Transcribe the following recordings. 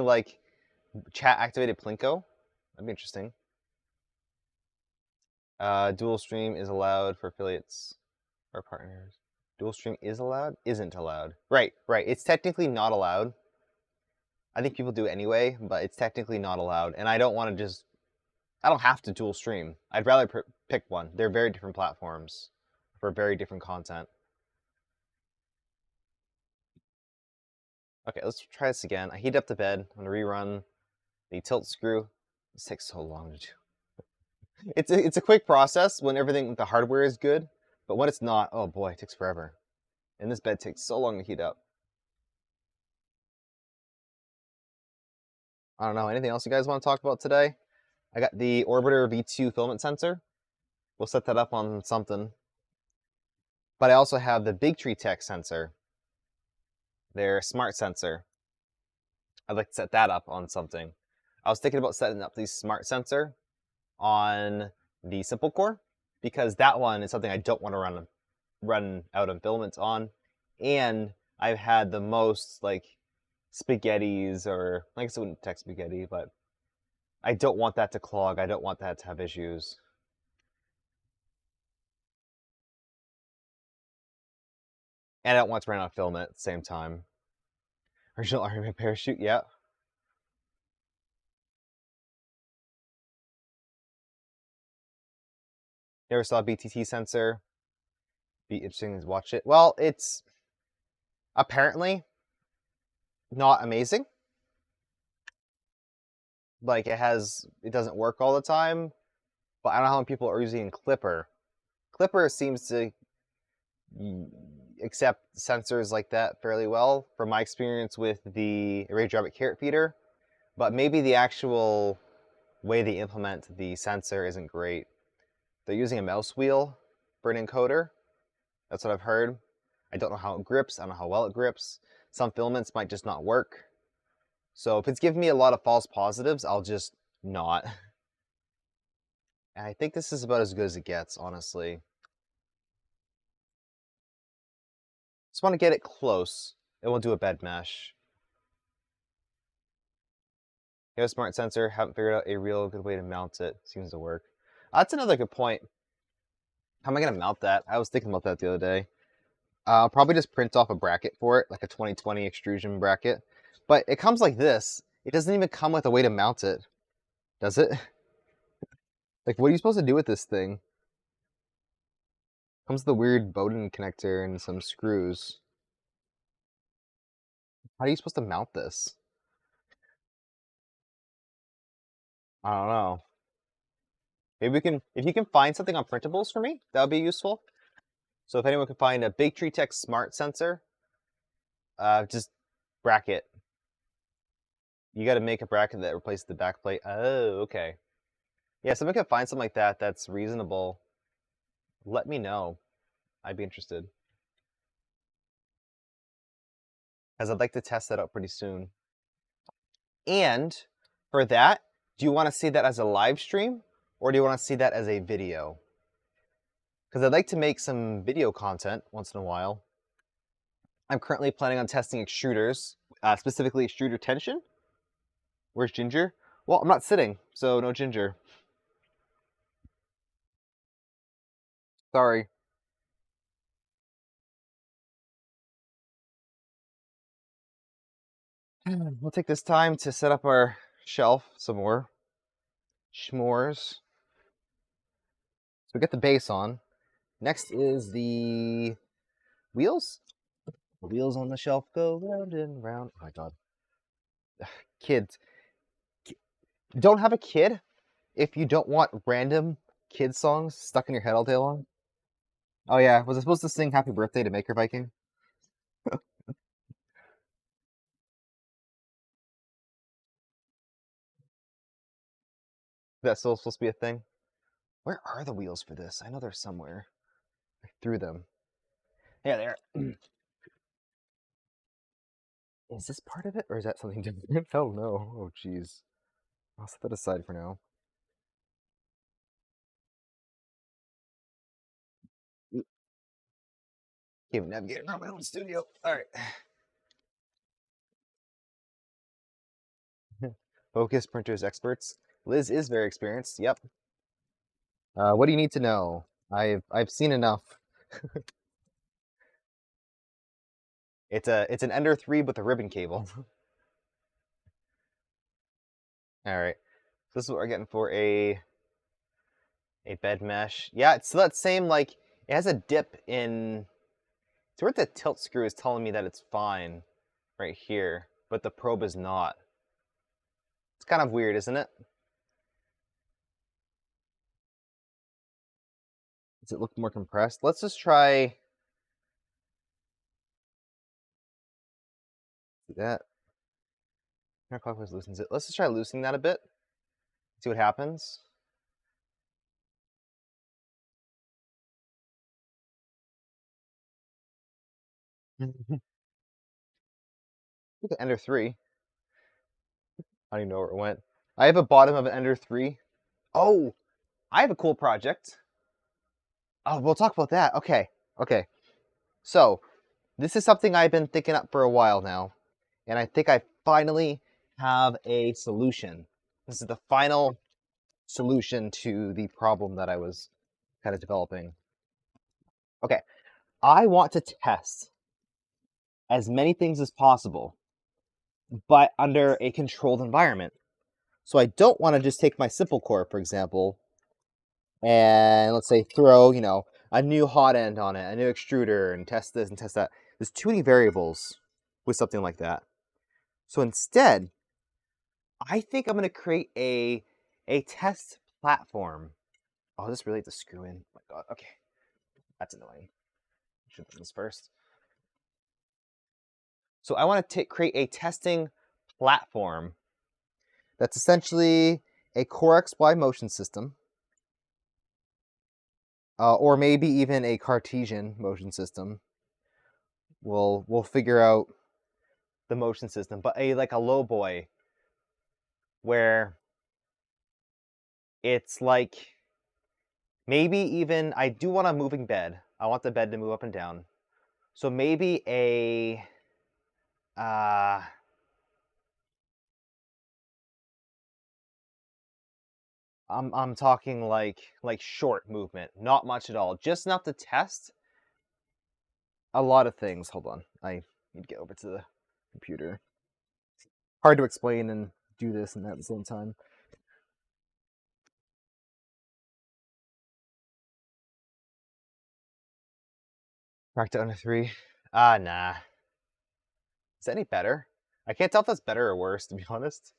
like chat activated Plinko. That'd be interesting. Dual stream is allowed for affiliates or partners. Dual stream is allowed? Isn't allowed. Right. It's technically not allowed. I think people do it anyway, but it's technically not allowed. And I don't want to just... I don't have to dual stream. I'd rather pick one. They're very different platforms for very different content. Okay, let's try this again. I heat up the bed. I'm gonna rerun the tilt screw. This takes so long to do. It's a quick process when everything with the hardware is good, but when it's not, oh boy, it takes forever. And this bed takes so long to heat up. I don't know, anything else you guys want to talk about today? I got the Orbiter V2 filament sensor. We'll set that up on something. But I also have the Big Tree Tech sensor, their smart sensor. I'd like to set that up on something. I was thinking about setting up the smart sensor on the simple core, because that one is something I don't want to run out of filaments on, and I've had the most like spaghettis, or I guess it wouldn't detect spaghetti, but I don't want that to clog. I don't want that to have issues. And I don't want to run out of filament at the same time. Original Iron Man parachute, yeah. Never saw a BTT sensor. Be interesting to watch it. Well, it's apparently not amazing. Like it doesn't work all the time, but I don't know how many people are using Clipper. Clipper seems to accept sensors like that fairly well, from my experience with the radiographite carrot feeder, but maybe the actual way they implement the sensor isn't great. They're using a mouse wheel for an encoder. That's what I've heard. I don't know how it grips. I don't know how well it grips. Some filaments might just not work. So if it's giving me a lot of false positives, I'll just not. And I think this is about as good as it gets, honestly. Just want to get it close, and we'll do a bed mesh. You have a smart sensor, haven't figured out a real good way to mount it. Seems to work. That's another good point. How am I going to mount that? I was thinking about that the other day. I'll probably just print off a bracket for it, like a 2020 extrusion bracket. But it comes like this. It doesn't even come with a way to mount it. Does it? Like, what are you supposed to do with this thing? Comes with a weird Bowden connector and some screws. How are you supposed to mount this? I don't know. Maybe we can, if you can find something on printables for me, that would be useful. So if anyone can find a Big Tree Tech smart sensor, just bracket. You got to make a bracket that replaces the back plate. Oh, okay. Yeah, someone can find something like that that's reasonable. Let me know. I'd be interested. Because I'd like to test that out pretty soon. And for that, do you want to see that as a live stream, or do you want to see that as a video? Because I'd like to make some video content once in a while. I'm currently planning on testing extruders, specifically extruder tension. Where's Ginger? Well, I'm not sitting, so no Ginger. Sorry. We'll take this time to set up our shelf some more. S'mores. So we get the base on. Next is the wheels. The wheels on the shelf go round and round. Oh my god. Kids. Don't have a kid if you don't want random kid songs stuck in your head all day long. Oh yeah, was I supposed to sing Happy Birthday to Maker Viking? That's still supposed to be a thing? Where are the wheels for this? I know they're somewhere. I threw them. Yeah, there. Is this part of it, or is that something different? Hell no. Oh, jeez. I'll set that aside for now. Can't even navigate around my own studio. All right. Focus printers experts. Liz is very experienced. Yep. What do you need to know? I've seen enough. It's an Ender 3 with a ribbon cable. All right. So this is what we're getting for a bed mesh. Yeah, it's that same, like, it has a dip in. It's where the tilt screw is telling me that it's fine right here, but the probe is not. It's kind of weird, isn't it? Does it look more compressed? Let's just try that. Counterclockwise loosens it. Let's just try loosening that a bit. See what happens. Look at Ender 3. I don't even know where it went. I have a bottom of an Ender 3. Oh, I have a cool project. Oh, we'll talk about that. Okay. Okay. So, this is something I've been thinking up for a while now, and I think I finally have a solution. This is the final solution to the problem that I was kind of developing. Okay, I want to test as many things as possible, but under a controlled environment. So I don't want to just take my simple core, for example, and let's say throw, a new hot end on it, a new extruder, and test this and test that. There's too many variables with something like that. So instead, I think I'm going to create a test platform. Oh, this really has to screw in. Oh my god. Okay. That's annoying. I should have done this first. So I want to create a testing platform that's essentially a Core XY motion system, or maybe even a Cartesian motion system. We'll figure out the motion system, but like a low boy where it's like maybe even I do want a moving bed. I want the bed to move up and down. So maybe a I'm talking like short movement, not much at all, just enough to test a lot of things. Hold on, I need to get over to the computer. Hard to explain and do this and that at the same time. Back to under 3. Nah. Is that any better? I can't tell if that's better or worse, to be honest.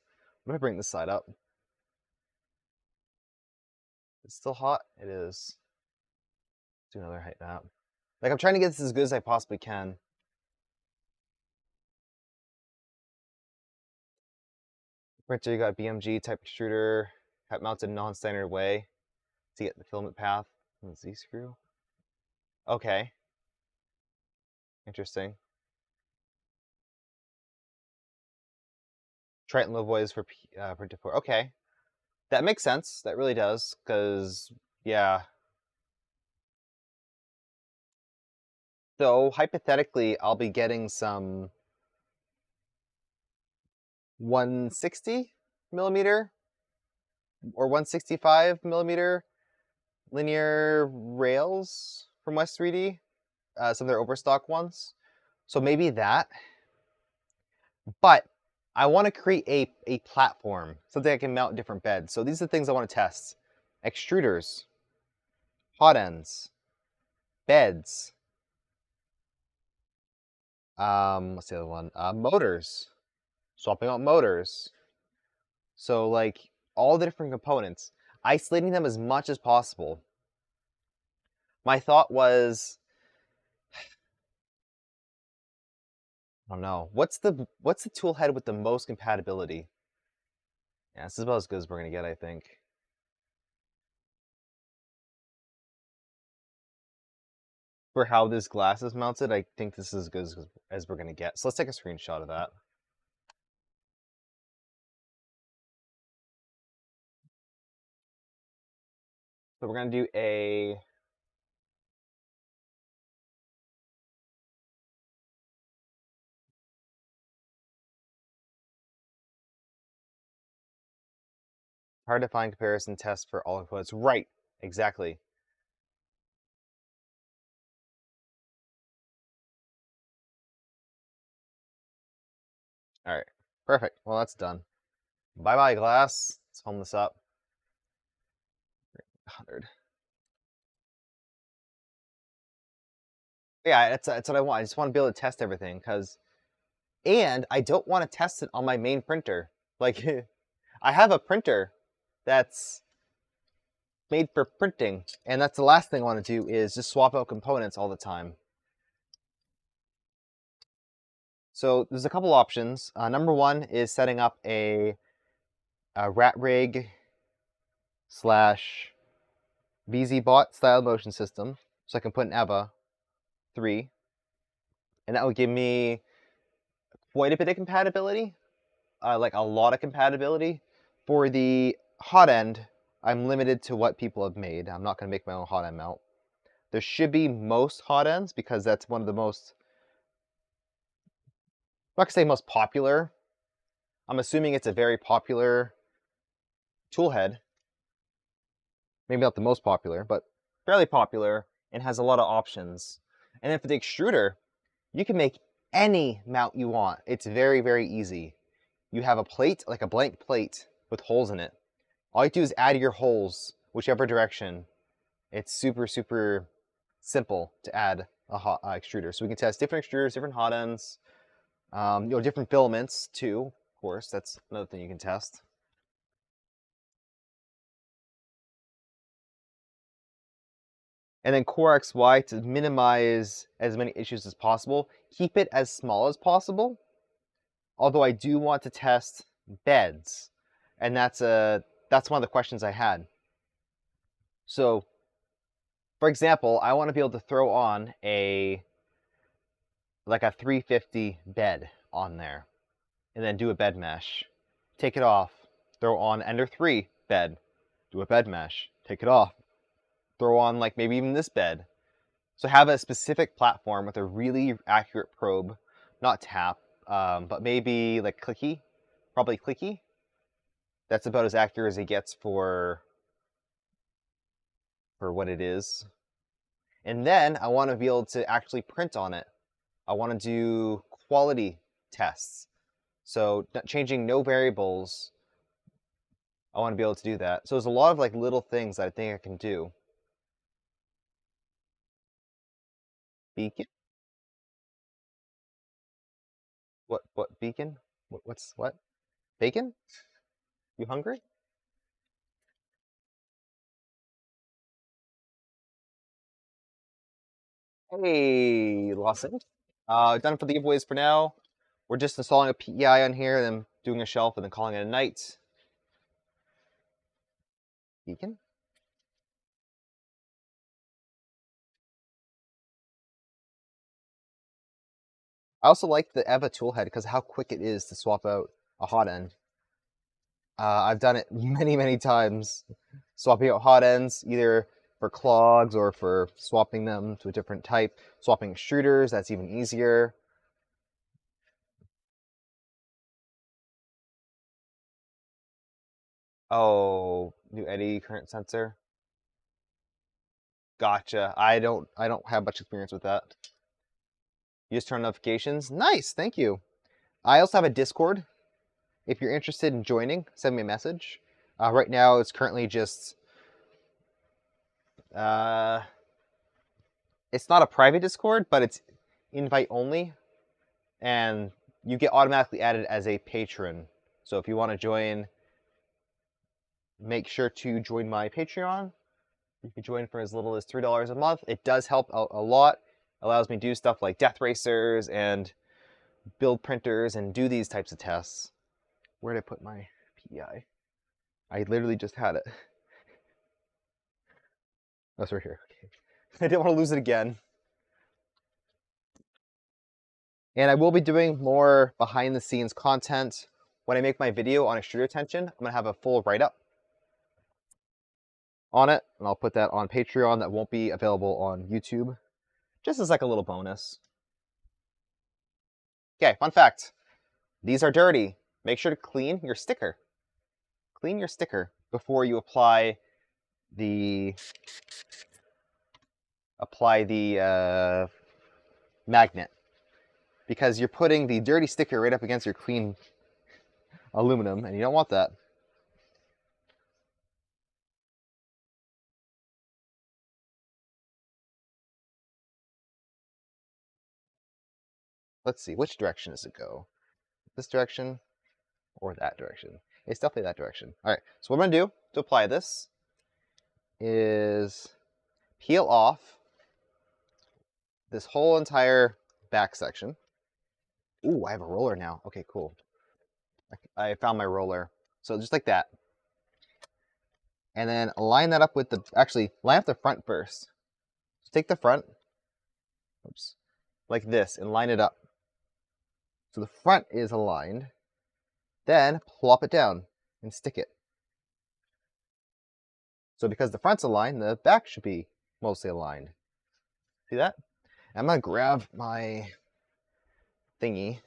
Let me bring this side up. It's still hot? It is. Let's do another height map. Like, I'm trying to get this as good as I possibly can. Printer, you got BMG type extruder, mounted non-standard way to get the filament path. Z screw. Okay. Interesting. Triton low boys for printer 4. Okay. That makes sense. That really does, because, yeah. So, hypothetically, I'll be getting some 160 millimeter or 165 millimeter linear rails from West 3D, some of their overstock ones. So maybe that. But I want to create a platform, something I can mount different beds. So these are the things I want to test. Extruders, hot ends, beds. What's the other one? Motors. Swapping out motors. So like all the different components, isolating them as much as possible. My thought was, I don't know, what's the tool head with the most compatibility? Yeah, this is about as good as we're gonna get, I think. For how this glass is mounted, I think this is as good as we're gonna get. So let's take a screenshot of that. So we're gonna do a Hard to find comparison tests for all inputs. Right, exactly. All right, perfect. Well, that's done. Bye-bye, glass. Let's home this up. 100. Yeah, that's what I want. I just want to be able to test everything, and I don't want to test it on my main printer. Like, I have a printer that's made for printing, and that's the last thing I want to do is just swap out components all the time. So there's a couple options. Number one is setting up a rat rig / BZBot style motion system, so I can put an a5h, and that would give me quite a bit of compatibility, like a lot of compatibility. For the hot end, I'm limited to what people have made. I'm not going to make my own hot end mount. There should be most hot ends because that's one of the most, I'm not going to say most popular. I'm assuming it's a very popular tool head. Maybe not the most popular, but fairly popular and has a lot of options. And then for the extruder, you can make any mount you want. It's very, very easy. You have a plate, like a blank plate with holes in it. All you do is add your holes, whichever direction. It's super, super simple to add a hot extruder. So we can test different extruders, different hot ends, different filaments too. Of course, that's another thing you can test. And then Core XY to minimize as many issues as possible. Keep it as small as possible. Although I do want to test beds, and that's one of the questions I had. So, for example, I want to be able to throw on like a 350 bed on there, and then do a bed mesh. Take it off, throw on Ender 3 bed, do a bed mesh. Take it off, throw on like maybe even this bed. So have a specific platform with a really accurate probe, not tap, but maybe like clicky, probably clicky. That's about as accurate as it gets for what it is. And then I want to be able to actually print on it. I want to do quality tests. So changing no variables, I want to be able to do that. So there's a lot of like little things that I think I can do. Beacon? What beacon? What's what? Bacon? You hungry? Hey, Lawson. Done for the giveaways for now. We're just installing a PEI on here, then doing a shelf, and then calling it a night. Beacon? I also like the EVA toolhead because of how quick it is to swap out a hot end. I've done it many, many times, swapping out hot ends, either for clogs or for swapping them to a different type. Swapping extruders, that's even easier. Oh, new eddy current sensor. Gotcha. I don't have much experience with that. You just turn notifications. Nice, thank you. I also have a Discord. If you're interested in joining, send me a message. Right now, it's currently just it's not a private Discord, but it's invite only, and you get automatically added as a patron. So if you want to join, make sure to join my Patreon. You can join for as little as $3 a month. It does help out a lot. Allows me to do stuff like death racers and build printers and do these types of tests. Where did I put my PEI? I literally just had it. Oh, it's right here. Okay. I didn't want to lose it again. And I will be doing more behind the scenes content. When I make my video on extruder tension, I'm going to have a full write-up on it, and I'll put that on Patreon. That won't be available on YouTube, just as like a little bonus. Okay, fun fact. These are dirty. Make sure to clean your sticker. Clean your sticker. before you apply the magnet, because you're putting the dirty sticker right up against your clean aluminum, and you don't want that. Let's see, which direction does it go? This direction or that direction? It's definitely that direction. All right, so what I'm gonna do to apply this is peel off this whole entire back section. Ooh, I have a roller now. Okay, cool. I found my roller. So just like that. And then line that up with actually, line up the front first. So take the front, oops, like this, and line it up. So the front is aligned. Then plop it down and stick it. So because the front's aligned, the back should be mostly aligned. See that? I'm gonna grab my thingy.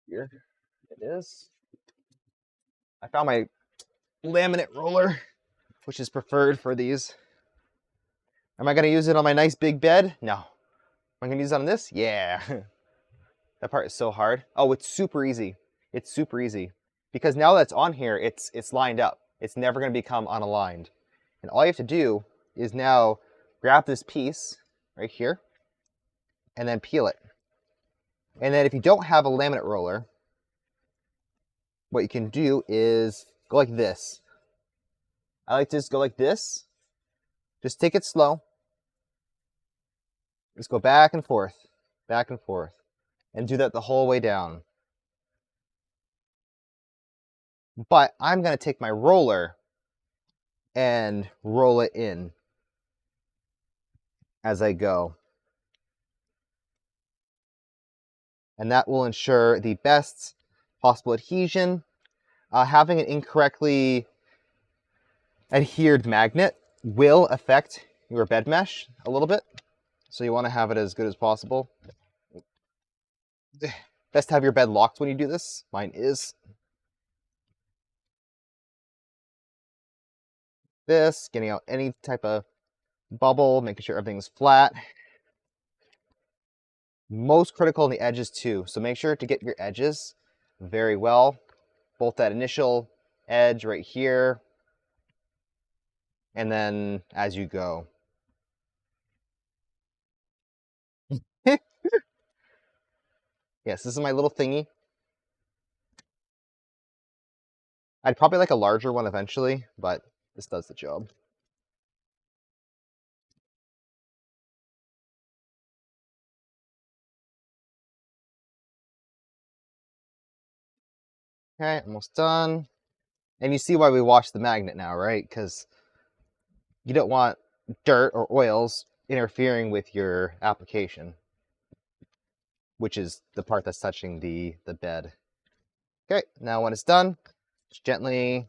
Here it is. I found my laminate roller, which is preferred for these. Am I gonna use it on my nice big bed? No. Am I gonna use it on this? Yeah. That part is so hard. Oh, it's super easy. It's super easy. Because now that it's on here, it's lined up. It's never gonna become unaligned. And all you have to do is now grab this piece right here and then peel it. And then if you don't have a laminate roller, what you can do is go like this. I like to just go like this. Just take it slow. Just go back and forth, and do that the whole way down. But I'm going to take my roller and roll it in as I go. And that will ensure the best possible adhesion. Having an incorrectly adhered magnet will affect your bed mesh a little bit. So you want to have it as good as possible. Best to have your bed locked when you do this. Mine is. This, getting out any type of bubble, making sure everything's flat. Most critical in the edges too. So make sure to get your edges very well. Both that initial edge right here, and then as you go. Yes, this is my little thingy. I'd probably like a larger one eventually, but this does the job. Okay, almost done. And you see why we wash the magnet now, right? Because you don't want dirt or oils interfering with your application, which is the part that's touching the bed. Okay, now when it's done, just gently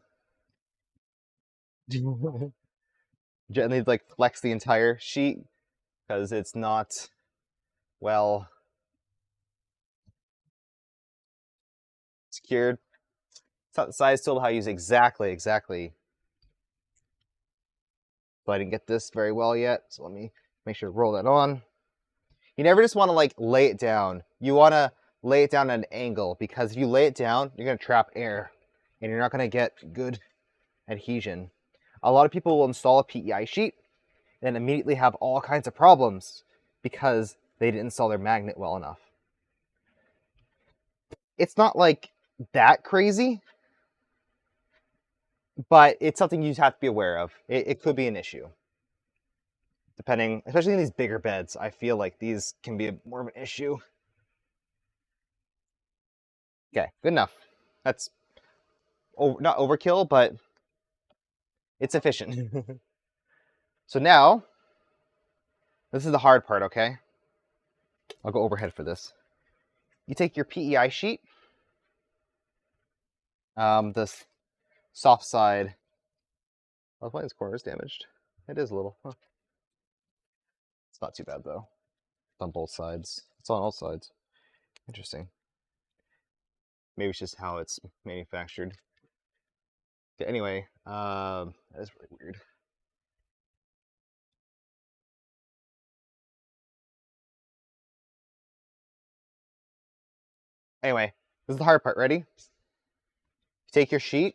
gently like flex the entire sheet because it's not well secured. It's not the size tool how I use exactly. But I didn't get this very well yet, so let me make sure to roll that on. You never just want to like lay it down. You want to lay it down at an angle because if you lay it down, you're going to trap air and you're not going to get good adhesion. A lot of people will install a PEI sheet and immediately have all kinds of problems because they didn't install their magnet well enough. It's not like that crazy, but it's something you have to be aware of. It could be an issue. Depending, especially in these bigger beds, I feel like these can be more of an issue. Okay, good enough. That's not overkill, but it's efficient. So now, this is the hard part, okay? I'll go overhead for this. You take your PEI sheet, this soft side. Oh, why this corner is damaged? It is a little. Huh. It's not too bad though. It's on both sides. It's on all sides. Interesting. Maybe it's just how it's manufactured. Okay, anyway, that is really weird. Anyway, this is the hard part. Ready? Take your sheet.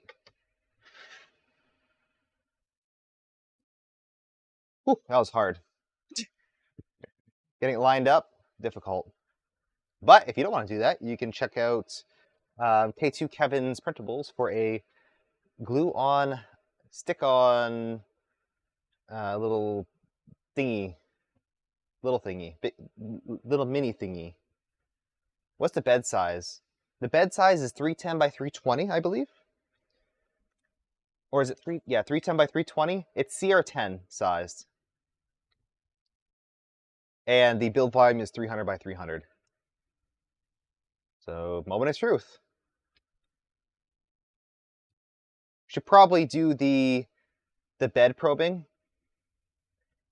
Whew, that was hard. Getting it lined up, difficult. But if you don't want to do that, you can check out K2 Kevin's printables for a glue-on, stick-on little thingy, little mini thingy. What's the bed size? The bed size is 310 by 320, I believe. Or is it 310 by 320? It's CR10 sized. And the build volume is 300 by 300. So, moment of truth. Should probably do the bed probing.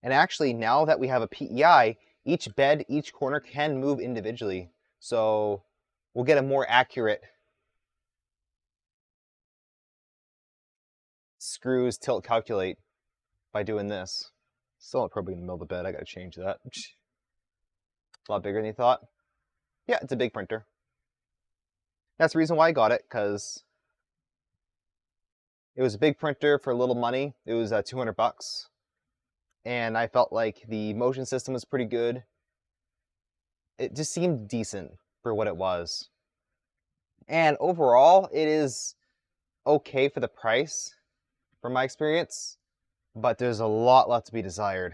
And actually, now that we have a PEI, each bed, each corner can move individually. So we'll get a more accurate screws tilt calculate by doing this. Still not probing in the middle of the bed. I gotta change that. A lot bigger than you thought. Yeah, it's a big printer. That's the reason why I got it, because it was a big printer for a little money. It was 200 bucks. And I felt like the motion system was pretty good. It just seemed decent for what it was. And overall, it is okay for the price, from my experience, but there's a lot left to be desired.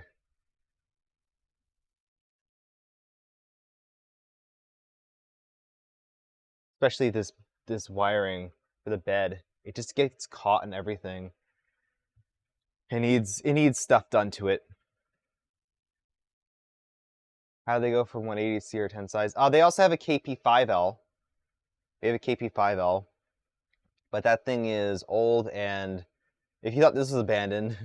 Especially this wiring for the bed. It just gets caught in everything. It needs stuff done to it. How do they go from 180 to CR10 size? They also have a KP5L. They have a KP5L. But that thing is old, and if you thought this was abandoned,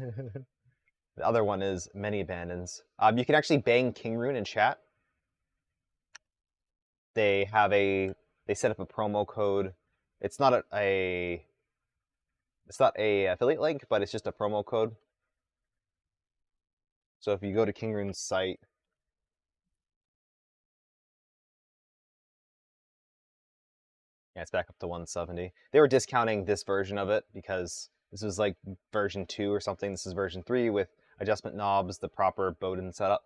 the other one is many abandons. You can actually bang Kingroon in chat. They set up a promo code. It's not a affiliate link, but it's just a promo code. So if you go to Kingroon's site, yeah, it's back up to 170. They were discounting this version of it because this was like version 2 or something. This is version 3 with adjustment knobs, the proper Bowden setup.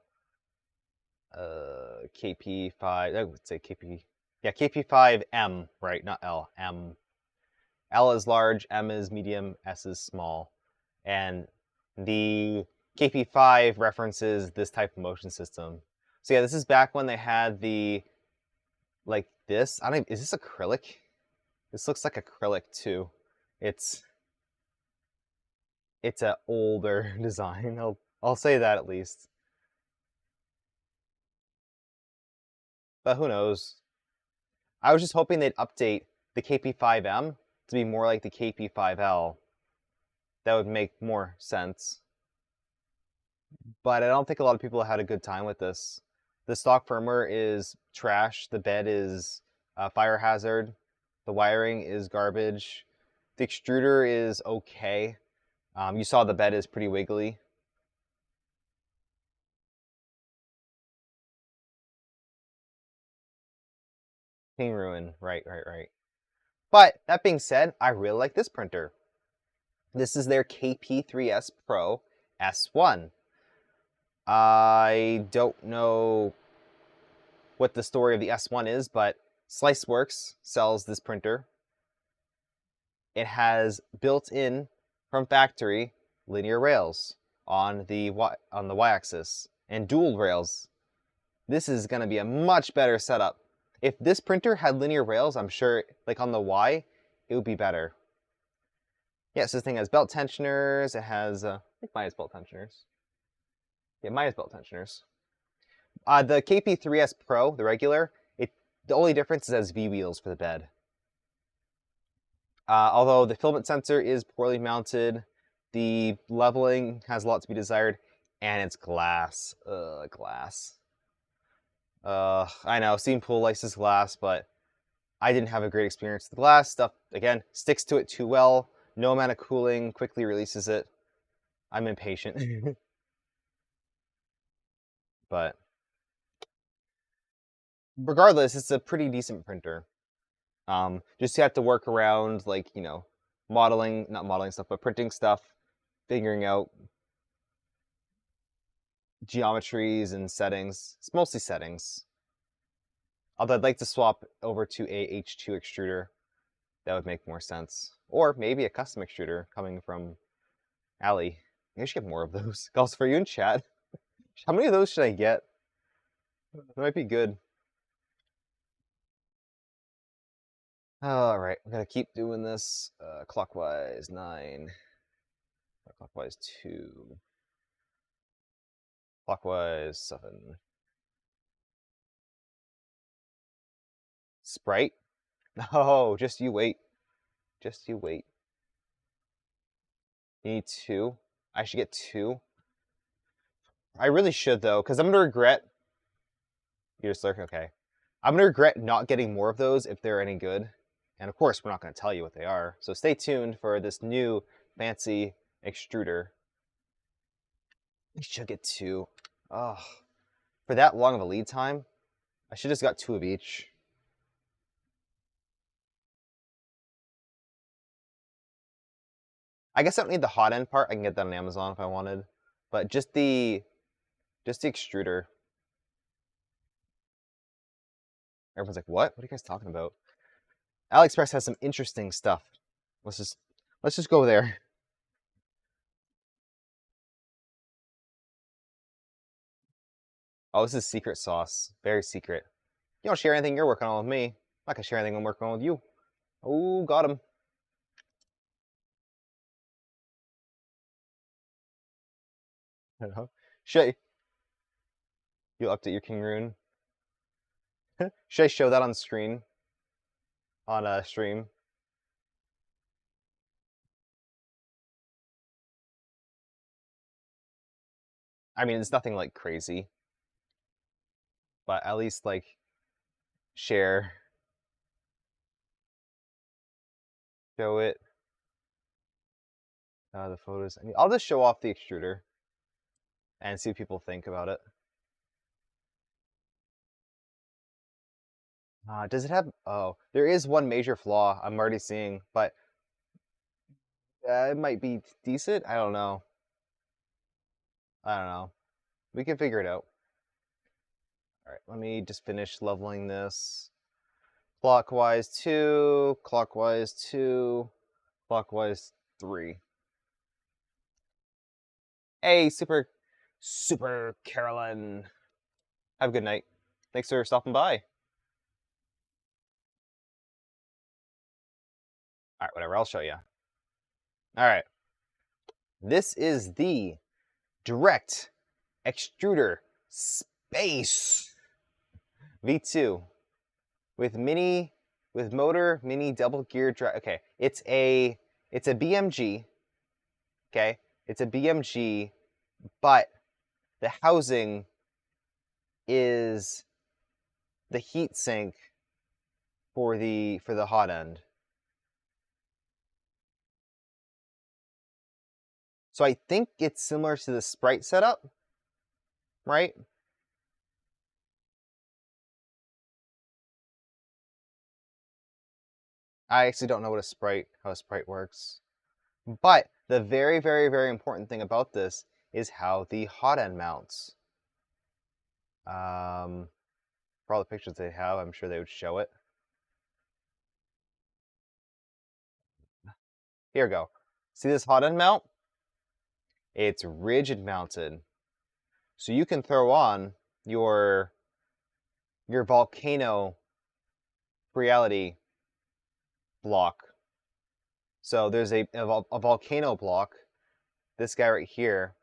KP5, I would say KP, yeah, KP5M, right, not L, M. L is large, M is medium, S is small. And the KP5 references this type of motion system. So yeah, this is back when they had the, like this. I don't, is this acrylic? This looks like acrylic too. It's an older design. I'll say that at least. But who knows? I was just hoping they'd update the KP5M to be more like the KP5L. That would make more sense. But I don't think a lot of people had a good time with this. The stock firmware is trash. The bed is a fire hazard. The wiring is garbage. The extruder is okay. You saw the bed is pretty wiggly. King Ruin, right. But that being said, I really like this printer. This is their KP3s Pro S1. I don't know what the story of the S1 is, but SliceWorks sells this printer. It has built-in, from factory, linear rails on the y-axis and dual rails. This is going to be a much better setup. If this printer had linear rails, I'm sure, like on the Y, it would be better. Yes, this thing has belt tensioners. It has, I think mine has belt tensioners. Yeah, mine has belt tensioners. The KP3s Pro, the regular, the only difference is it has V-wheels for the bed. Although the filament sensor is poorly mounted, the leveling has a lot to be desired, and it's glass. Glass. I know, Steam Pool likes this glass, but I didn't have a great experience with the glass. Stuff, again, sticks to it too well. No amount of cooling, quickly releases it. I'm impatient. But regardless, it's a pretty decent printer. Just you have to work around, like, modeling, not modeling stuff, but printing stuff, figuring out geometries and settings. It's mostly settings. Although I'd like to swap over to a H2 extruder. That would make more sense. Or maybe a custom extruder coming from Ali. Maybe I should get more of those. Also, for you in chat, how many of those should I get? That might be good. All right, I'm gonna keep doing this. Clockwise 9, clockwise 2, clockwise 7. Sprite? No, just you wait. Just you wait. You need 2. I should get 2. I really should though, because I'm gonna regret. You're just lurking, okay. I'm gonna regret not getting more of those if they're any good. And of course, we're not gonna tell you what they are. So stay tuned for this new fancy extruder. I should get 2. Oh, for that long of a lead time, I should just got 2 of each. I guess I don't need the hot end part. I can get that on Amazon if I wanted. But just the extruder. Everyone's like, what? What are you guys talking about? AliExpress has some interesting stuff. Let's just go there. Oh, this is secret sauce. Very secret. You don't share anything you're working on with me. I'm not gonna share anything I'm working on with you. Oh, got him. Should you update your King Rune? Should I show that on screen? On a stream? I mean, it's nothing like crazy. But at least like share. Show it. The photos. I mean, I'll just show off the extruder and see what people think about it. Does it have? Oh, there is one major flaw I'm already seeing, but it might be decent. I don't know. I don't know. We can figure it out. All right, let me just finish leveling this. Clockwise 2, clockwise 2, clockwise 3. Hey, super Carolyn. Have a good night. Thanks for stopping by. All right, whatever, I'll show you. All right. This is the Direct Extruder Space V2 with motor, mini double gear drive. Okay, it's a BMG. Okay, it's a BMG, but the housing is the heat sink for the hot end. So I think it's similar to the Sprite setup, right? I actually don't know how a Sprite works. But the very, very, very important thing about this is how the hot end mounts. For all the pictures they have, I'm sure they would show it. Here we go. See this hot end mount? It's rigid mounted. So you can throw on your volcano reality block. So there's a volcano block, this guy right here,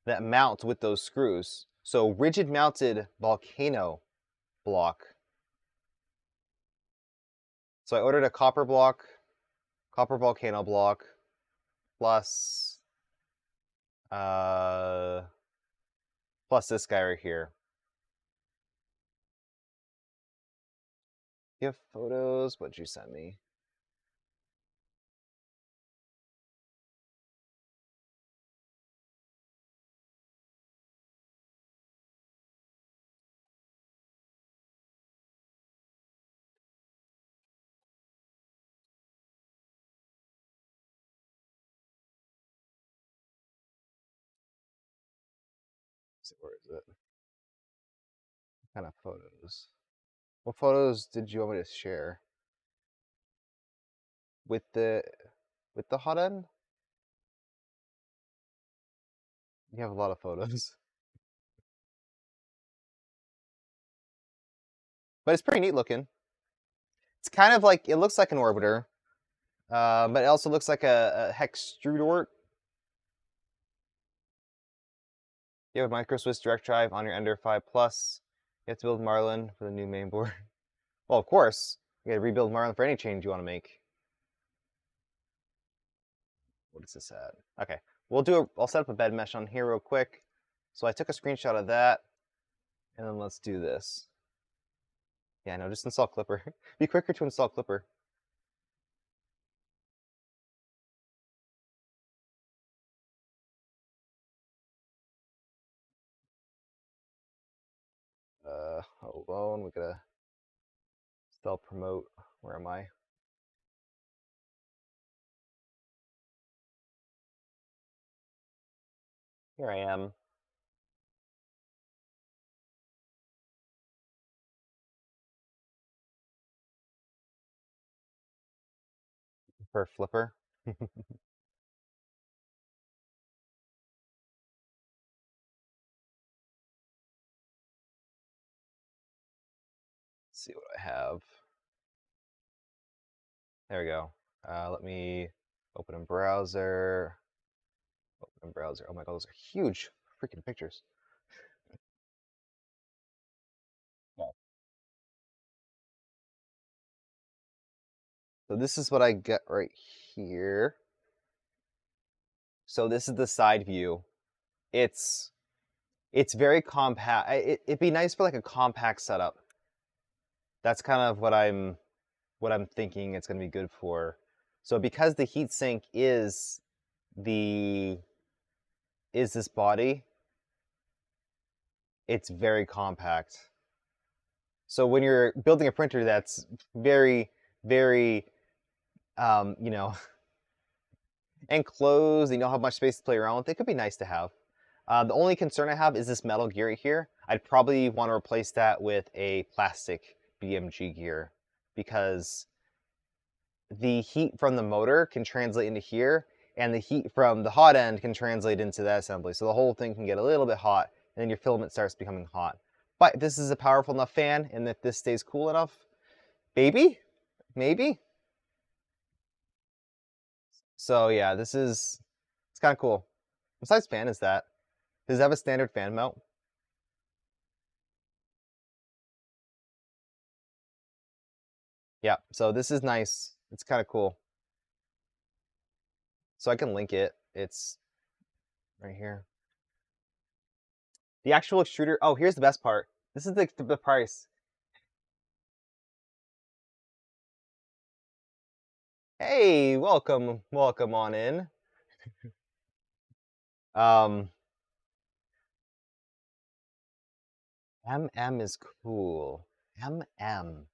that mounts with those screws. So rigid mounted volcano block. So I ordered a copper volcano block, plus plus this guy right here. You have photos? What'd you send me? Let's see, where is it? What kind of photos? What photos did you want me to share? With the hot end? You have a lot of photos. But it's pretty neat looking. It's kind of like, it looks like an orbiter, but it also looks like a Extruder. You have a micro Swiss direct drive on your Ender 5 Plus. You have to build Marlin for the new mainboard. Well, of course, you gotta rebuild Marlin for any change you want to make. What is this at? Okay, I'll set up a bed mesh on here real quick. So I took a screenshot of that, and then let's do this. Yeah, no, just install Clipper. Be quicker to install Clipper. Hold on, we gotta still promote. Where am I? Here I am. For Flipper. Let's see what I have. There we go. Let me open in browser. Open in browser. Oh my god, those are huge freaking pictures. Yeah. So this is what I get right here. So this is the side view. It's very compact. It'd be nice for like a compact setup. That's kind of what I'm thinking it's going to be good for. So because the heatsink is this body, it's very compact. So when you're building a printer that's very, very, you know, enclosed, you don't have much space to play around with, it could be nice to have. The only concern I have is this metal gear right here. I'd probably want to replace that with a plastic BMG gear because the heat from the motor can translate into here, and the heat from the hot end can translate into that assembly. So the whole thing can get a little bit hot, and then your filament starts becoming hot. But this is a powerful enough fan, and if this stays cool enough, maybe. So yeah, it's kind of cool. What size fan is that? Does it have a standard fan mount? Yeah, so this is nice. It's kind of cool. So I can link it. It's right here. The actual extruder. Oh, here's the best part. This is the price. Hey, welcome on in. Um, MM is cool. MM.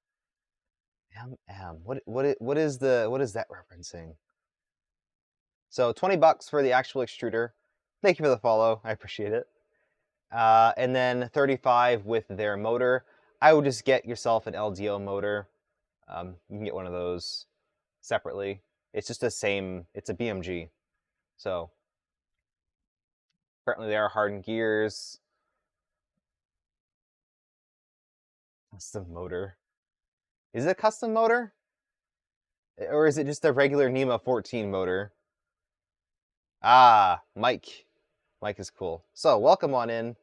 What is that referencing? So 20 bucks for the actual extruder. Thank you for the follow. I appreciate it. And then 35 with their motor. I would just get yourself an LDO motor. You can get one of those separately. It's just the same. It's a BMG. So apparently they are hardened gears. Custom motor. Is it a custom motor? Or is it just a regular NEMA 14 motor? Ah, Mike. Mike is cool. So welcome on in.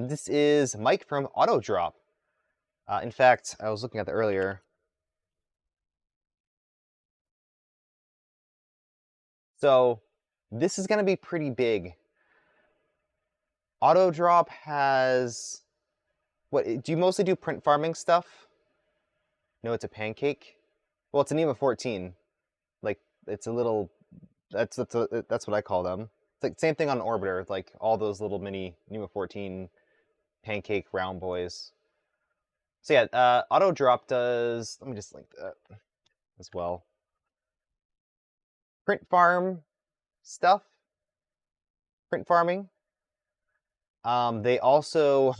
This is Mike from AutoDrop. In fact, I was looking at that earlier. So this is going to be pretty big. AutoDrop has... What, do you mostly do print farming stuff? No, it's a pancake. Well, it's a NEMA 14. Like it's a little. That's what I call them. It's like same thing on Orbiter. Like all those little mini NEMA 14 pancake round boys. So yeah, auto drop does. Let me just link that as well. Print farm stuff. Print farming. They also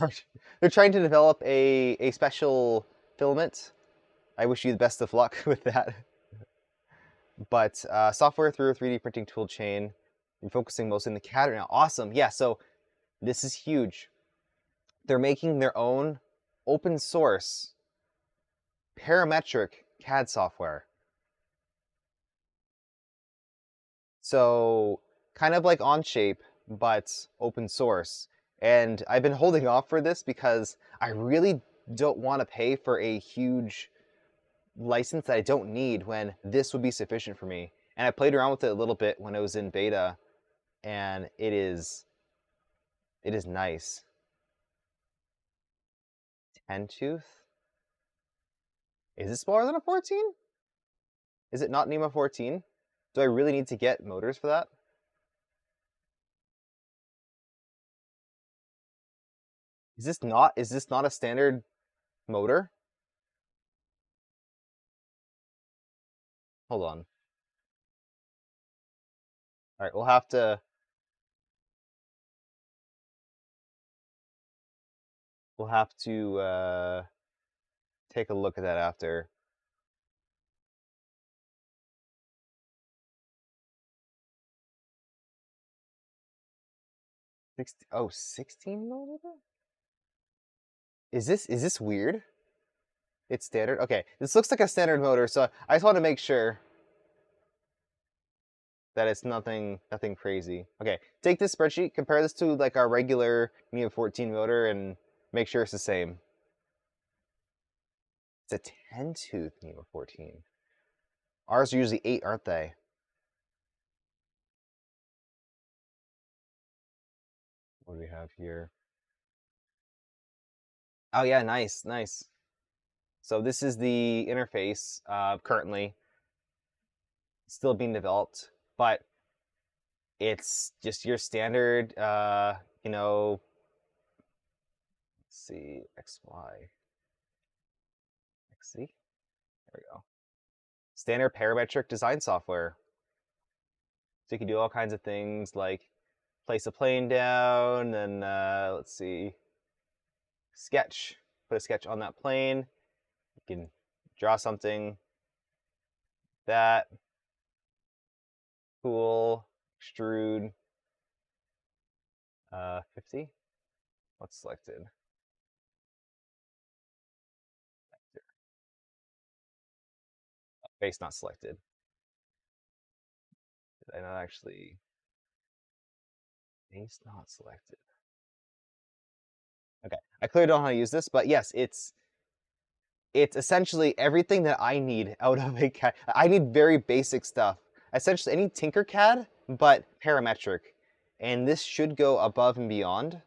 they're trying to develop a special filament. I wish you the best of luck with that. But software through a 3D printing tool chain. I'm focusing mostly in the CAD right now. Awesome. Yeah, so this is huge. They're making their own open source parametric CAD software. So kind of like Onshape, but open source. And I've been holding off for this because I really don't want to pay for a huge license that I don't need when this would be sufficient for me. And I played around with it a little bit when it was in beta, and it is nice. 10 tooth? Is it smaller than a 14? Is it not NEMA 14? Do I really need to get motors for that? Is this not a standard motor? Hold on. All right, we'll have to take a look at that after. 16 millimeter? Is this weird? It's standard? Okay, this looks like a standard motor, so I just want to make sure that it's nothing crazy. Okay, take this spreadsheet, compare this to like our regular NEO 14 motor, and make sure it's the same. It's a 10 tooth NEO 14. Ours are usually 8, aren't they? What do we have here? Oh yeah, nice, nice. So this is the interface currently still being developed, but it's just your standard, you know, let's see, XY, XZ. There we go. Standard parametric design software. So you can do all kinds of things like place a plane down, and let's see, sketch. Put a sketch on that plane. You can draw something. That cool. Extrude. 50. What's selected? Face not selected. Did I not actually? Face not selected. Okay, I clearly don't know how to use this, but yes, it's essentially everything that I need out of a CAD. I need very basic stuff. Essentially, I need Tinkercad, but parametric. And this should go above and beyond.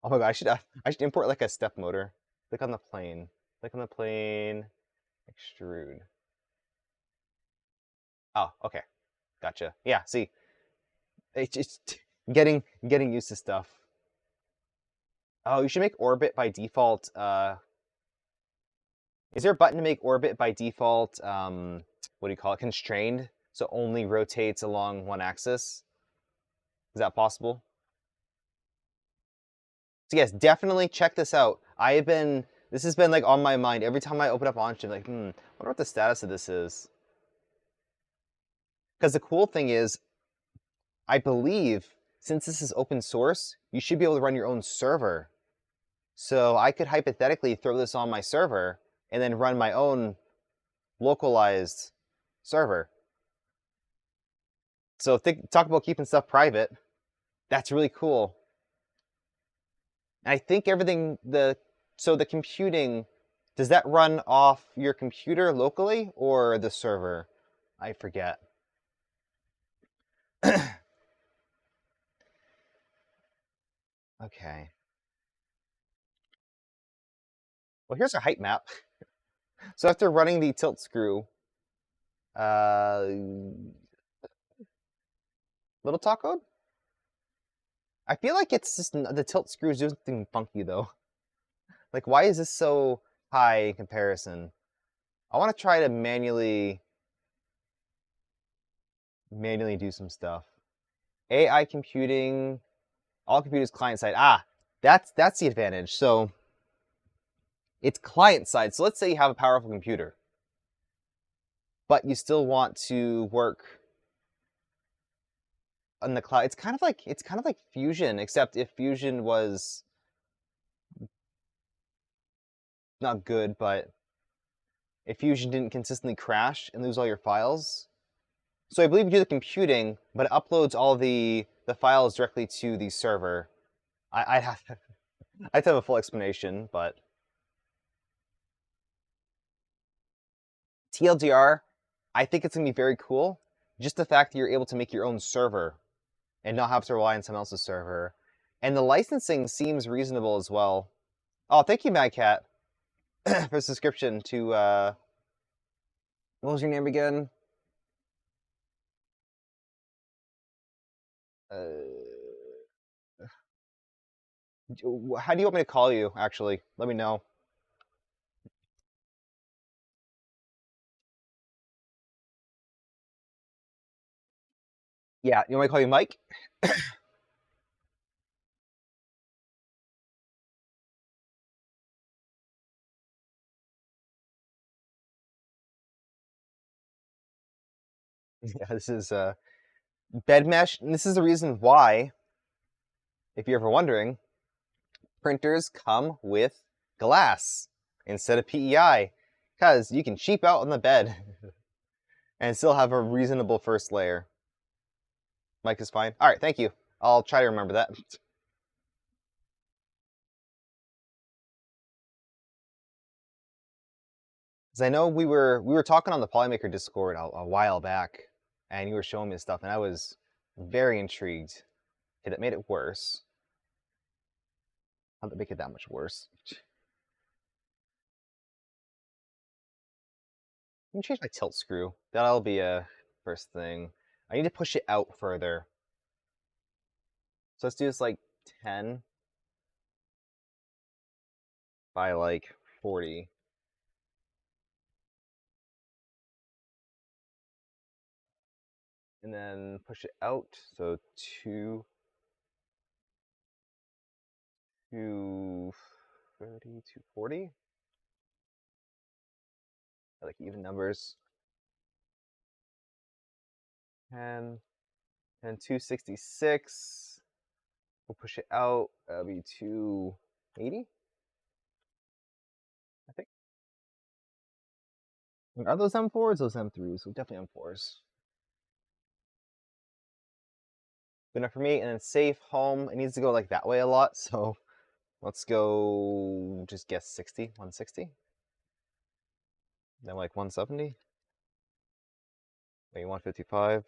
Oh my god, I should import like a step motor. Click on the plane. Click on the plane. Extrude. Oh, okay. Gotcha. Yeah, see. It's just getting used to stuff. Oh, you should make orbit by default. Is there a button to make orbit by default, what do you call it, constrained? So only rotates along one axis? Is that possible? So yes, definitely check this out. This has been like on my mind. Every time I open up Onshape, like, I wonder what the status of this is. Because the cool thing is, I believe, since this is open source, you should be able to run your own server. So I could hypothetically throw this on my server and then run my own localized server. So talk about keeping stuff private. That's really cool. And I think so the computing, does that run off your computer locally or the server? I forget. Okay. Well, here's our height map. So after running the tilt screw, uh, little talk code. I feel like it's just the tilt screw is doing something funky though. Like, why is this so high in comparison? I want to try to manually do some stuff. AI computing, all computers client side. Ah, that's the advantage. So it's client side. So let's say you have a powerful computer, but you still want to work on the cloud. It's kind of like Fusion, except if Fusion was not good, but if Fusion didn't consistently crash and lose all your files. So I believe you do the computing, but it uploads all the files directly to the server. I'd have I'd have a full explanation, but TLDR, I think it's gonna be very cool. Just the fact that you're able to make your own server and not have to rely on someone else's server. And the licensing seems reasonable as well. Oh, thank you, MadCat, for the subscription to, what was your name again? How do you want me to call you, actually? Let me know. Yeah, you want me to call you Mike? Yeah, this is bed mesh. And this is the reason why, if you're ever wondering, printers come with glass instead of PEI, because you can cheap out on the bed and still have a reasonable first layer. Mike is fine. All right, thank you. I'll try to remember that. Because I know we were talking on the Polymaker Discord a while back, and you were showing me this stuff, and I was very intrigued. Okay, that made it worse. How'd that make it that much worse? Let me change my tilt screw. That'll be a first thing. I need to push it out further. So let's do this like 10 by like 40. And then push it out. So 2, 230, 240. I like even numbers. 10, and 266. We'll push it out. That'll be 280, I think. Are those M4s? Those M3s? So definitely M4s. Good enough for me. And then safe home. It needs to go like that way a lot. So let's go, just guess 60, 160. Then like 170. Maybe 155.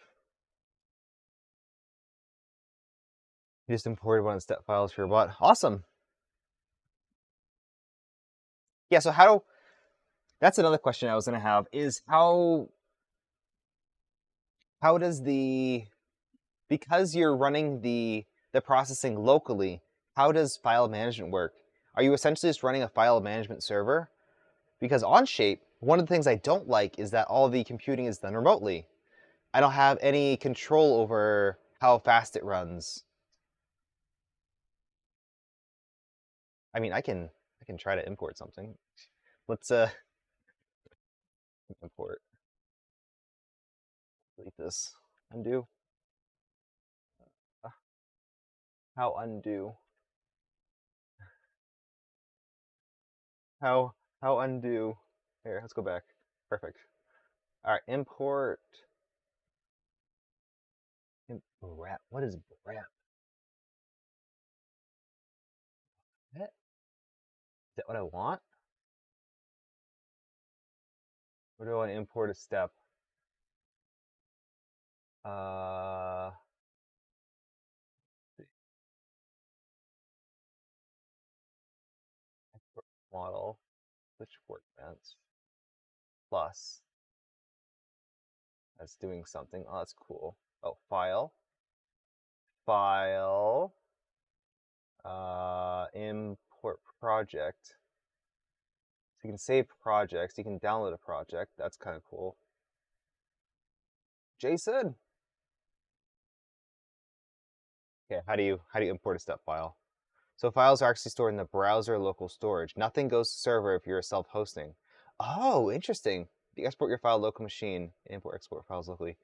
You just imported one of the step files for your bot. Awesome. Yeah, so that's another question I was gonna have, is how does because you're running the processing locally, how does file management work? Are you essentially just running a file management server? Because on Shape, one of the things I don't like is that all the computing is done remotely. I don't have any control over how fast it runs. I mean, I can try to import something. Let's import. Delete this. Undo. Uh, How undo? How undo? Here, let's go back. Perfect. All right, import. Wrap. What is wrap? Is that what I want? Or do I want to import a step? Uh, Export model. Switch workbench. Plus. That's doing something. Oh, that's cool. Oh, file. File. Import project. So you can save projects. You can download a project. That's kind of cool. Jason. Okay, how do you import a step file? So files are actually stored in the browser local storage. Nothing goes to server if you're self-hosting. Oh, interesting. You export your file local machine. Import export files locally.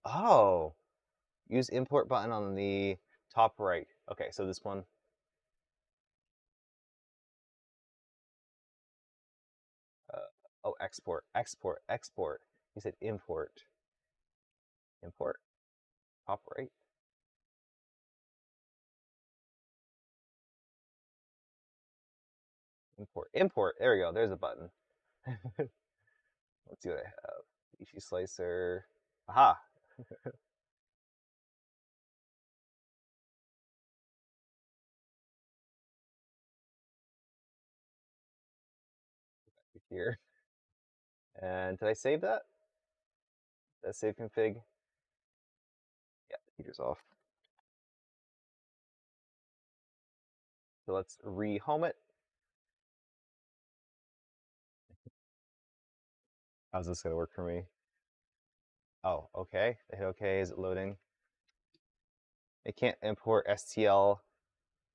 Oh, use import button on the top right. Okay, so this one. Oh, export, export, export. You said import. Import. Top right. Import. Import. There we go. There's a button. Let's see what I have. Ishi slicer. Aha. Here. And did I save that? That save config? Yeah, heater's off. So let's re-home it. How's this gonna work for me? Oh, okay. I hit OK. Is it loading? It can't import STL.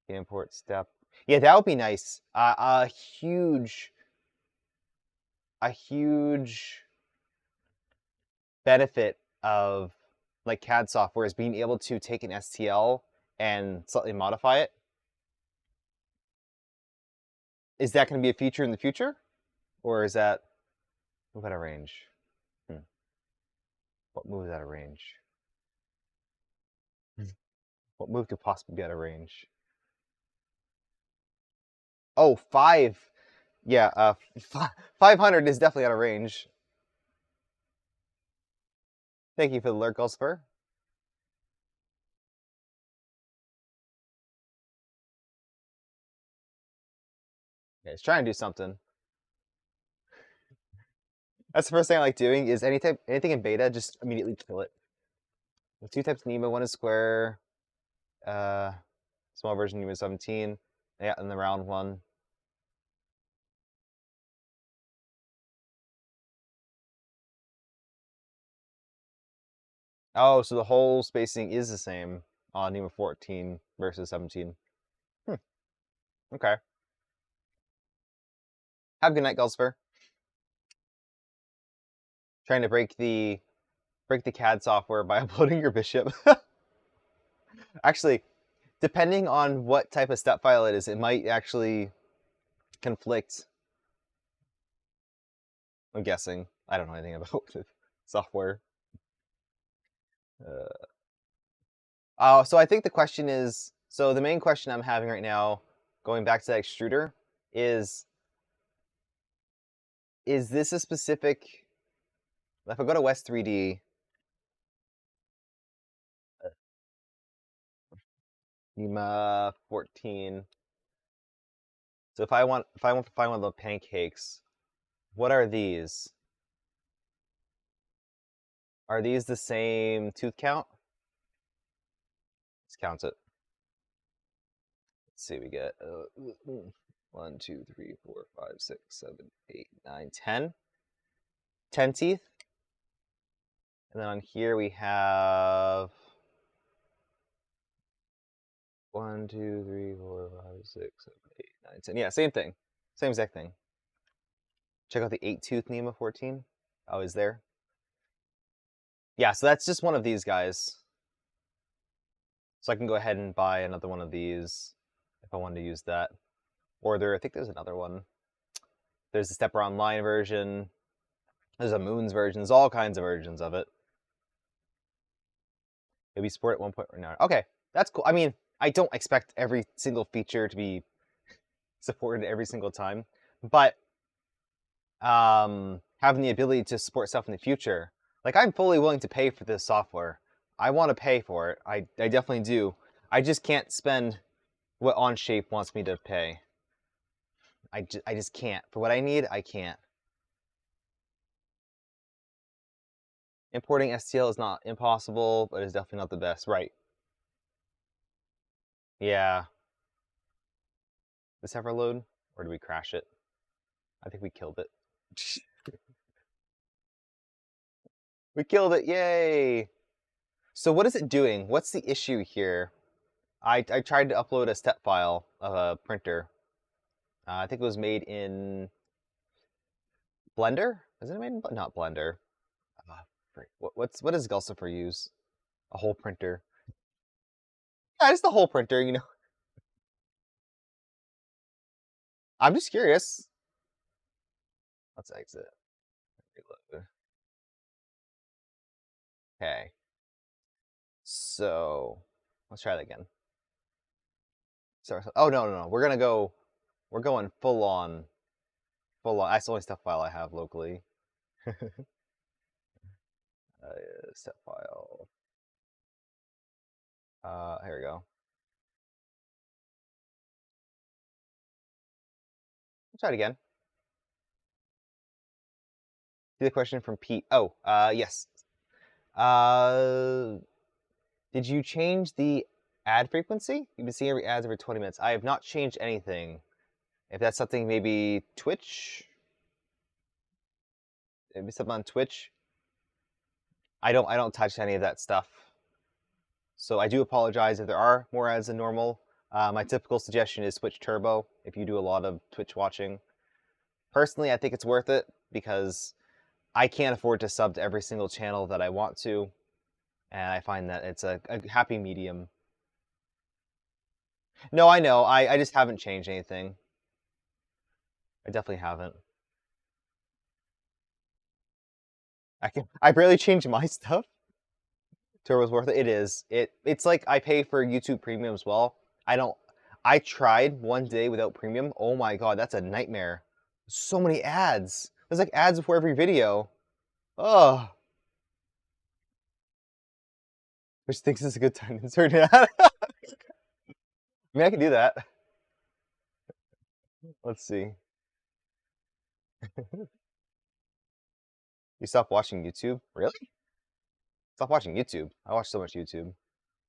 Can't import step. Yeah, that would be nice. A huge benefit of like CAD software is being able to take an STL and slightly modify it. Is that going to be a feature in the future, or is that move out of range? What moves out of range? What move could possibly be out of range? Oh, 5. Yeah, 500 is definitely out of range. Thank you for the alert, Gulsper. Okay, it's trying to do something. That's the first thing I like doing is anything in beta, just immediately kill it. The 2 types Nemo, 1 is square. Small version Nemo 17. Yeah, and the round one. Oh, so the whole spacing is the same on Nemo 14 versus 17. Okay. Have a good night, Gulsper. Trying to break the CAD software by uploading your bishop. Actually, depending on what type of step file it is, it might actually conflict. I'm guessing. I don't know anything about the software. So I think the question is, so the main question I'm having right now, going back to that extruder, is this a specific, if I go to West 3D, NEMA 14, so if I want to find one of the pancakes, what are these? Are these the same tooth count? Let's count it. Let's see, we get 1, 2, 3, 4, 5, 6, 7, 8, 9, 10. 10 teeth. And then on here we have 1, 2, 3, 4, 5, 6, 7, 8, 9, 10. Yeah, same thing. Same exact thing. Check out the 8-tooth NEMA 14. Oh, is there? Yeah, so that's just one of these guys. So I can go ahead and buy another one of these if I wanted to use that. Or I think there's another one. There's the Stepper Online version. There's a Moons version. There's all kinds of versions of it. It'll be supported at one point or now. Okay, that's cool. I mean, I don't expect every single feature to be supported every single time, but having the ability to support stuff in the future, like I'm fully willing to pay for this software. I want to pay for it. I definitely do. I just can't spend what Onshape wants me to pay. I just can't. For what I need, I can't. Importing STL is not impossible, but it's definitely not the best. Right. Yeah. Did this ever load? Or did we crash it? I think we killed it. We killed it, yay! So what is it doing? What's the issue here? I tried to upload a step file of a printer. I think it was made in Blender? Is it made in, not Blender? What does Gulsifer use? A whole printer. Yeah, just the whole printer, you know. I'm just curious. Let's exit. Reload. Okay. So let's try that again. Sorry. Oh no. We're going full on. That's the only step file I have locally. Step file. Here we go. Let's try it again. See the question from Pete. Oh, yes. Did you change the ad frequency? You've been seeing ads every 20 minutes. I have not changed anything. If that's something, maybe Twitch? Maybe something on Twitch? I don't touch any of that stuff. So I do apologize if there are more ads than normal. My typical suggestion is switch turbo if you do a lot of Twitch watching. Personally, I think it's worth it because I can't afford to sub to every single channel that I want to, and I find that it's a happy medium. No, I know. I just haven't changed anything. I definitely haven't. I barely change my stuff. Turbo's worth it. It is. It's like I pay for YouTube Premium as well. I tried one day without Premium. Oh my god, that's a nightmare. So many ads. There's like ads before every video. Oh, which thinks it's a good time to insert an ad. I mean, I can do that. Let's see. You stopped watching YouTube? Really? Stop watching YouTube. I watch so much YouTube.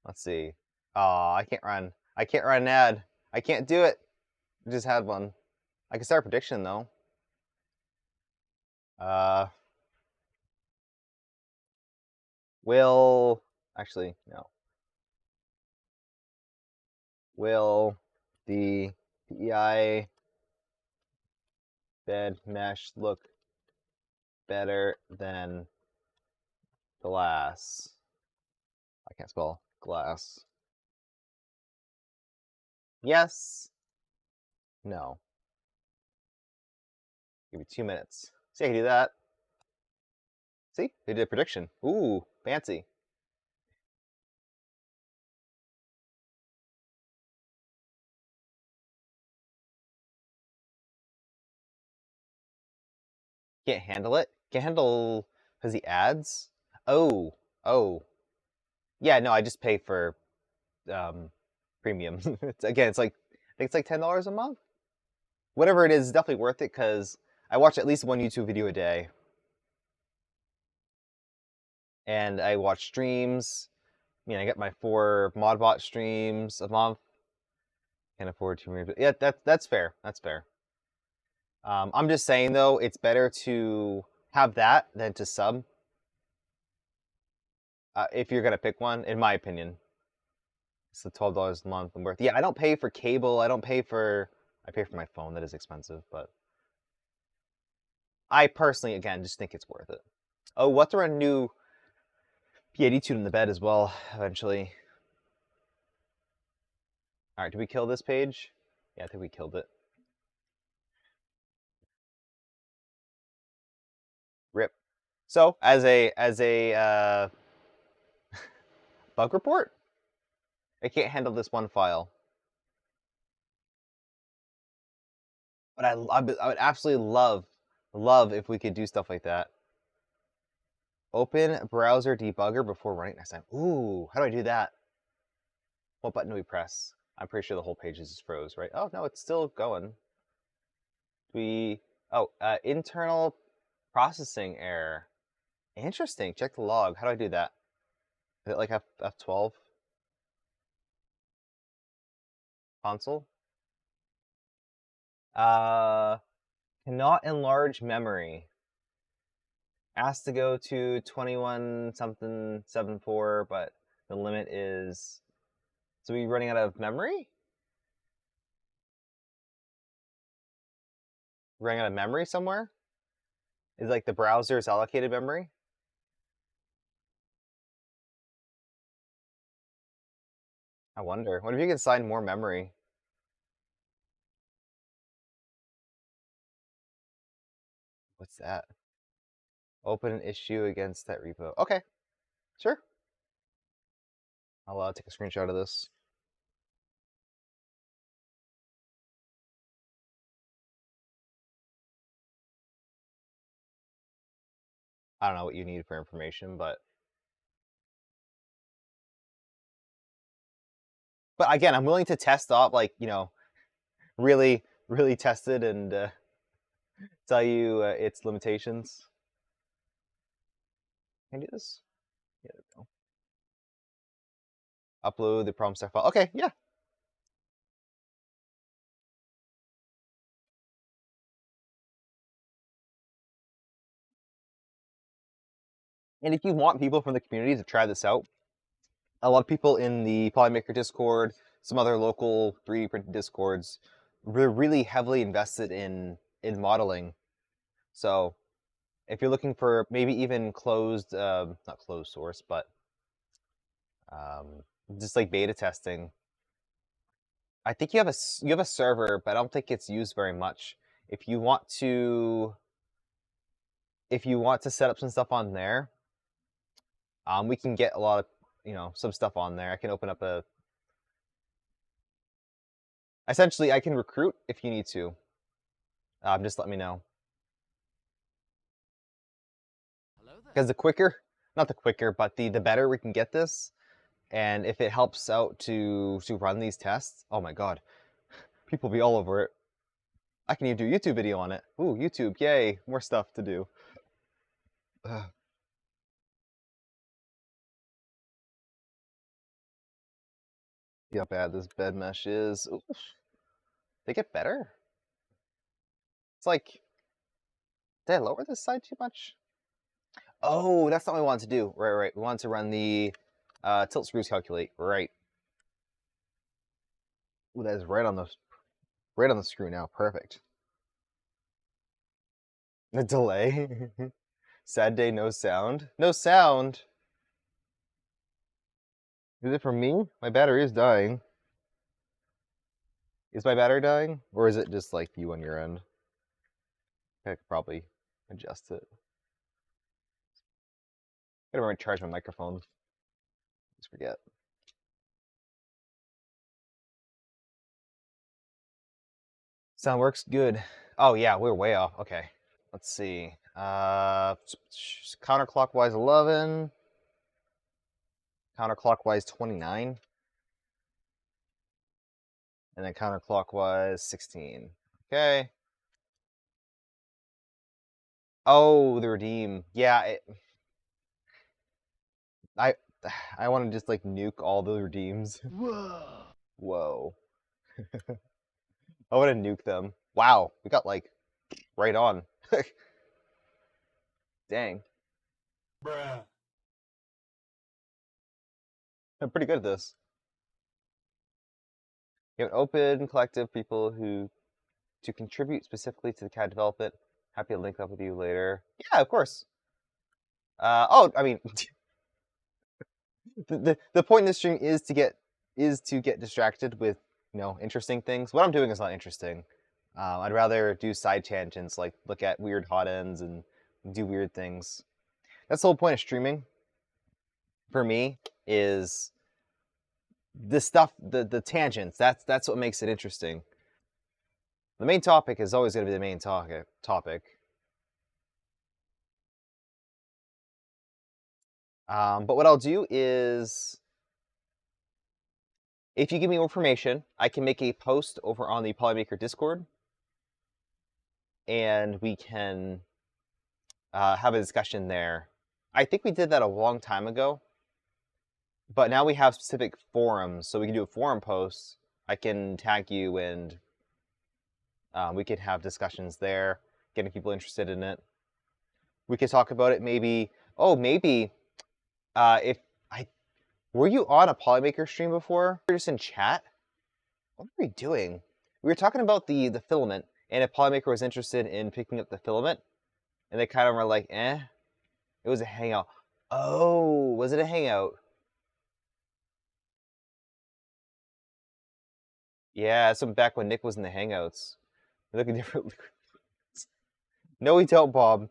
Let's see. Aw, I can't run. I can't run an ad. I can't do it. I just had one. I can start a prediction though. Uh, will actually no. Will the PEI bed mesh look better than glass? I can't spell glass. Yes. No. Give me 2 minutes. See, I can do that. See, they did a prediction. Ooh, fancy. Can't handle it. Can't handle because the ads. Oh, oh. Yeah, no, I just pay for premium. It's like I think it's like $10 a month. Whatever it is, it's definitely worth it because I watch at least one YouTube video a day, and I watch streams. I mean, I get my 4 Modbot streams a month. Can't afford to. Yeah, that's fair. That's fair. I'm just saying though, it's better to have that than to sub. If you're gonna pick one, in my opinion. It's the $12 a month and worth. Yeah, I don't pay for cable. I pay for my phone. That is expensive, but I personally, again, just think it's worth it. Oh, what are a new PAD tune in the bed as well, eventually. All right, did we kill this page? Yeah, I think we killed it. Rip. So, as a bug report, it can't handle this one file. But I would absolutely love if we could do stuff like that. Open browser debugger before running next time. Ooh, how do I do that? What button do we press? I'm pretty sure the whole page is just froze, right? Oh, no, it's still going. Internal processing error. Interesting. Check the log. How do I do that? Is it like F12? Console? Cannot enlarge memory. Asked to go to 21 something 74, but the limit is. So we running out of memory? Running out of memory somewhere? Is like the browser's allocated memory? I wonder. What if you can assign more memory? What's that? Open an issue against that repo. Okay, sure. I'll take a screenshot of this. I don't know what you need for information, but again, I'm willing to test off, like, really, really test it and tell you its limitations. Can I do this? Yeah, there we go. Upload the problem star file. Okay, yeah. And if you want people from the community to try this out, a lot of people in the Polymaker Discord, some other local 3D printed Discords, we're really heavily invested in modeling. So if you're looking for maybe even closed, not closed source, but just like beta testing, I think you have a server, but I don't think it's used very much. If you want to set up some stuff on there, we can get a lot of some stuff on there. I can open up a. Essentially, I can recruit if you need to. Just let me know. Because the quicker, not the quicker, but the better we can get this, and if it helps out to run these tests, oh my god, people will be all over it. I can even do a YouTube video on it. Ooh, YouTube, yay, more stuff to do. See how bad this bed mesh is. Oof. They get better? It's like, did I lower this side too much? Oh, that's not what we wanted to do. Right. We wanted to run the tilt screws calculate. Right. Ooh, that is right on the screw now. Perfect. The delay. Sad day, no sound. No sound. Is it from me? My battery is dying. Is my battery dying? Or is it just like you on your end? I could probably adjust it. I gotta remember to charge my microphone. Just forget. Sound works good. Oh yeah, we're way off. Okay. Let's see. Counterclockwise 11. Counterclockwise 29. And then counterclockwise 16. Okay. Oh, the redeem. Yeah, I want to just like nuke all the redeems. Whoa. Whoa. I want to nuke them. Wow, we got like right on. Dang. Bruh. I'm pretty good at this. You have an open collective people who to contribute specifically to the CAD development. Happy to link up with you later. Yeah, of course. I mean, the point in this stream is to get distracted with interesting things. What I'm doing is not interesting. I'd rather do side tangents, like look at weird hot ends and do weird things. That's the whole point of streaming. For me, is the stuff, the tangents. That's what makes it interesting. The main topic is always going to be the main topic. But what I'll do is, if you give me more information, I can make a post over on the Polymaker Discord. and we can have a discussion there. I think we did that a long time ago, but now we have specific forums, so we can do a forum post. I can tag you, and we can have discussions there, getting people interested in it. We could talk about it maybe. Oh, maybe if I were you on a Polymaker stream before? You're just in chat. What were we doing? We were talking about the filament, and if Polymaker was interested in picking up the filament, and they kind of were like, eh. It was a hangout. Oh, was it a hangout? Yeah, that's from back when Nick was in the hangouts. Look at different. No, we don't, Bob.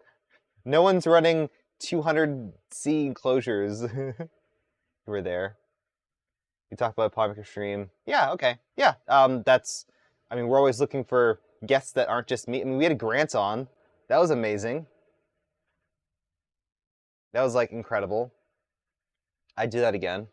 No one's running 200C enclosures. You were there. We talked about Polymaker stream. Yeah, okay. Yeah, that's. I mean, we're always looking for guests that aren't just me. I mean, we had Grant on. That was amazing. That was like incredible. I'd do that again.